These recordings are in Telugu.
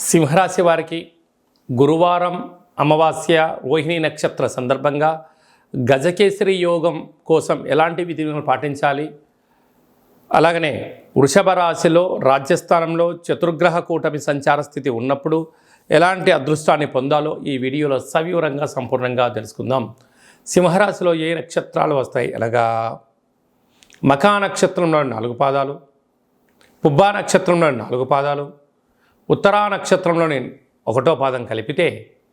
సింహరాశి వారికి గురువారం అమావాస్య రోహిణి నక్షత్ర సందర్భంగా గజకేసరి యోగం కోసం ఎలాంటి విధులను పాటించాలి, అలాగనే వృషభ రాశిలో రాజ్యస్థానంలో చతుర్గ్రహ కూటమి సంచార స్థితి ఉన్నప్పుడు ఎలాంటి అదృష్టాన్ని పొందాలో ఈ వీడియోలో సవివరంగా సంపూర్ణంగా తెలుసుకుందాం. సింహరాశిలో ఏ నక్షత్రాలు వస్తాయి అనగా మఖా నక్షత్రంలో 4 పాదాలు, పుబ్బా నక్షత్రంలో 4 పాదాలు, ఉత్తరా నక్షత్రంలోని 1వ పాదం కలిపితే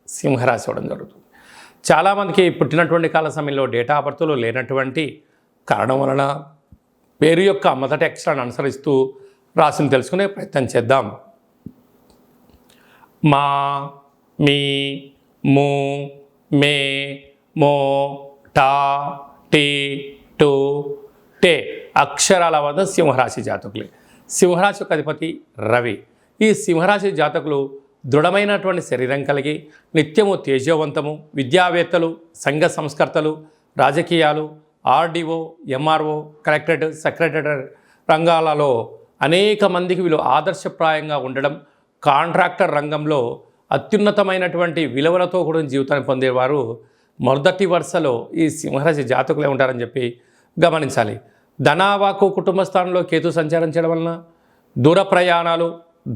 సింహరాశి అవ్వడం జరుగుతుంది. చాలామందికి పుట్టినటువంటి కాల సమయంలో డేటా ఆఫ్ బర్త్లు లేనటువంటి కారణం వలన పేరు యొక్క మొదటి అక్షరాన్ని అనుసరిస్తూ రాశిని తెలుసుకునే ప్రయత్నం చేద్దాం. మా, మీ, ము, మే, మో, టా, టీ, టు, టే అక్షరాల వద్ద సింహరాశి జాతకులే. సింహరాశి యొక్క అధిపతి రవి. ఈ సింహరాశి జాతకులు దృఢమైనటువంటి శరీరం కలిగి నిత్యము తేజవంతము, విద్యావేత్తలు, సంఘ సంస్కర్తలు, రాజకీయాలు, ఆర్డీఓ, ఎంఆర్ఓ, కలెక్టరేట్, సెక్రటరీ రంగాలలో అనేక మందికి వీళ్ళు ఆదర్శప్రాయంగా ఉండడం, కాంట్రాక్టర్ రంగంలో అత్యున్నతమైనటువంటి విలువలతో కూడా జీవితాన్ని పొందేవారు మొదటి వరుసలో ఈ సింహరాశి జాతకులే ఉంటారని చెప్పి గమనించాలి. ధనావాకు కుటుంబ స్థానంలో కేతు సంచారం చేయడం వలన దూర ప్రయాణాలు,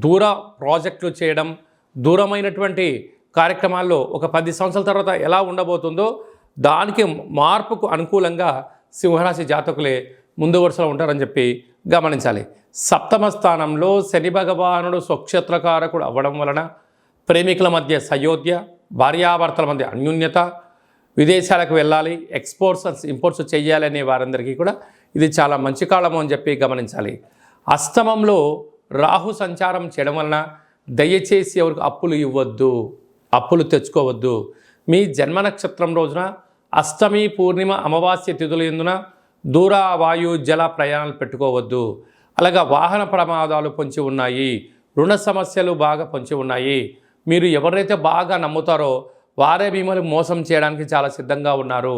దూర ప్రాజెక్టులు చేయడం, దూరమైనటువంటి కార్యక్రమాల్లో ఒక 10 సంవత్సరాల తర్వాత ఎలా ఉండబోతుందో దానికి మార్పుకు అనుకూలంగా సింహరాశి జాతకులే ముందు వరుసలో ఉంటారని చెప్పి గమనించాలి. సప్తమ స్థానంలో శని భగవానుడు స్వక్షేత్రకారకుడు అవ్వడం వలన ప్రేమికుల మధ్య సయోధ్య, భార్యాభర్తల మధ్య అన్యోన్యత, విదేశాలకు వెళ్ళాలి, ఎక్స్పోర్ట్స్ ఇంపోర్ట్స్ చేయాలనే వారందరికీ కూడా ఇది చాలా మంచి కాలము అని చెప్పి గమనించాలి. అష్టమంలో రాహు సంచారం చేయడం వలన దయచేసి ఎవరికి అప్పులు ఇవ్వద్దు, అప్పులు తెచ్చుకోవద్దు. మీ జన్మ నక్షత్రం రోజున అష్టమి, పూర్ణిమ, అమావాస్య తిథుల యందున దూర వాయు జల ప్రయాణాలు పెట్టుకోవద్దు. అలాగా వాహన ప్రమాదాలు పొంచి ఉన్నాయి, రుణ సమస్యలు బాగా పొంచి ఉన్నాయి. మీరు ఎవరైతే బాగా నమ్ముతారో వారే మిమ్మల్ని మోసం చేయడానికి చాలా సిద్ధంగా ఉన్నారు.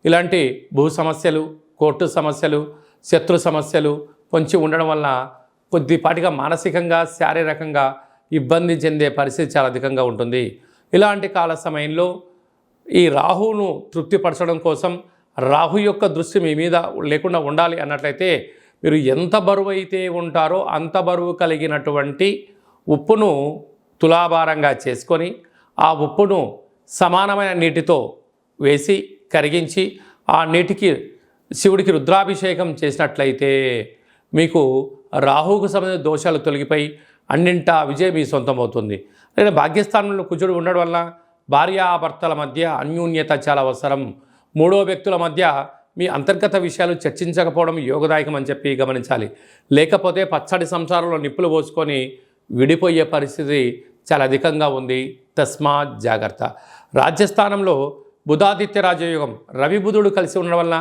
ఇలాంటి భూ సమస్యలు, కోర్టు సమస్యలు, శత్రు సమస్యలు పొంచి ఉండడం వలన కొద్దిపాటిగా మానసికంగా, శారీరకంగా ఇబ్బంది చెందే పరిస్థితి చాలా అధికంగా ఉంటుంది. ఇలాంటి కాల సమయంలో ఈ రాహువును తృప్తిపరచడం కోసం రాహు యొక్క దృష్టి మీ మీద లేకుండా ఉండాలి అన్నట్లయితే మీరు ఎంత బరువు అయితే ఉంటారో అంత బరువు కలిగినటువంటి ఉప్పును తులాభారంగా చేసుకొని ఆ ఉప్పును సమానమైన నీటితో వేసి కరిగించి ఆ నీటికి శివుడికి రుద్రాభిషేకం చేసినట్లయితే మీకు రాహువుకు సంబంధించిన దోషాలు తొలగిపోయి అన్నింటా విజయం మీ సొంతం అవుతుంది. లేదా భాగ్యస్థానంలో కుజుడు ఉండడం వల్ల భార్యాభర్తల మధ్య అన్యోన్యత చాలా అవసరం. 3వ వ్యక్తుల మధ్య మీ అంతర్గత విషయాలు చర్చించకపోవడం యోగదాయకం అని చెప్పి గమనించాలి. లేకపోతే పచ్చడి సంసారంలో నిప్పులు పోసుకొని విడిపోయే పరిస్థితి చాలా అధికంగా ఉంది. తస్మాత్ జాగ్రత్త. రాజ్యస్థానంలో బుధాదిత్య రాజయోగం, రవి బుధుడు కలిసి ఉండడం వల్ల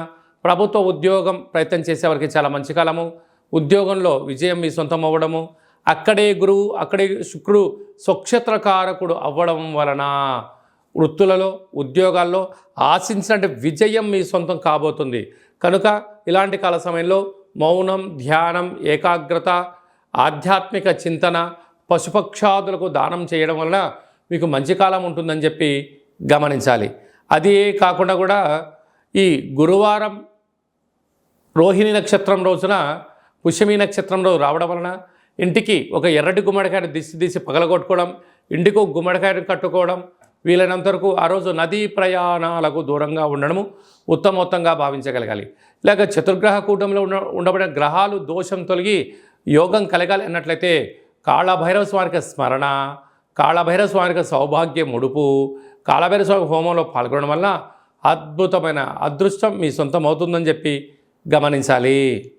ప్రభుత్వ ఉద్యోగం ప్రయత్నం చేసేవారికి చాలా మంచి కాలము. ఉద్యోగంలో విజయం మీ సొంతం అవ్వడము, అక్కడే గురువు, అక్కడే శుక్రుడు స్వక్షేత్రకారకుడు అవ్వడం వలన వృత్తులలో, ఉద్యోగాల్లో ఆశించిన విజయం మీ సొంతం కాబోతుంది. కనుక ఇలాంటి కాల సమయంలో మౌనం, ధ్యానం, ఏకాగ్రత, ఆధ్యాత్మిక చింతన, పశుపక్షాదులకు దానం చేయడం వలన మీకు మంచి కాలం ఉంటుందని చెప్పి గమనించాలి. అది కాకుండా కూడా ఈ గురువారం రోహిణి నక్షత్రం రోజున పుష్యమి నక్షత్రం రోజు రావడం వలన ఇంటికి ఒక ఎర్రటి గుమ్మడికాయను తీసి పగలగొట్టుకోవడం, ఇంటికి ఒక గుమ్మడికాయను కట్టుకోవడం, వీలైనంత వరకు ఆ రోజు నదీ ప్రయాణాలకు దూరంగా ఉండడము ఉత్తమోత్తంగా భావించగలగాలి. ఇలాగ చతుర్గ్రహ కూటంలో ఉండబడిన గ్రహాలు దోషం తొలగి యోగం కలగాలి అన్నట్లయితే కాళభైరవ స్వామికి స్మరణ, కాళభైరవ స్వామికి సౌభాగ్య ముడుపు, కాళభైరవ స్వామి హోమంలో పాల్గొనడం వల్ల అద్భుతమైన అదృష్టం మీ సొంతం అవుతుందని చెప్పి గమనించాలి.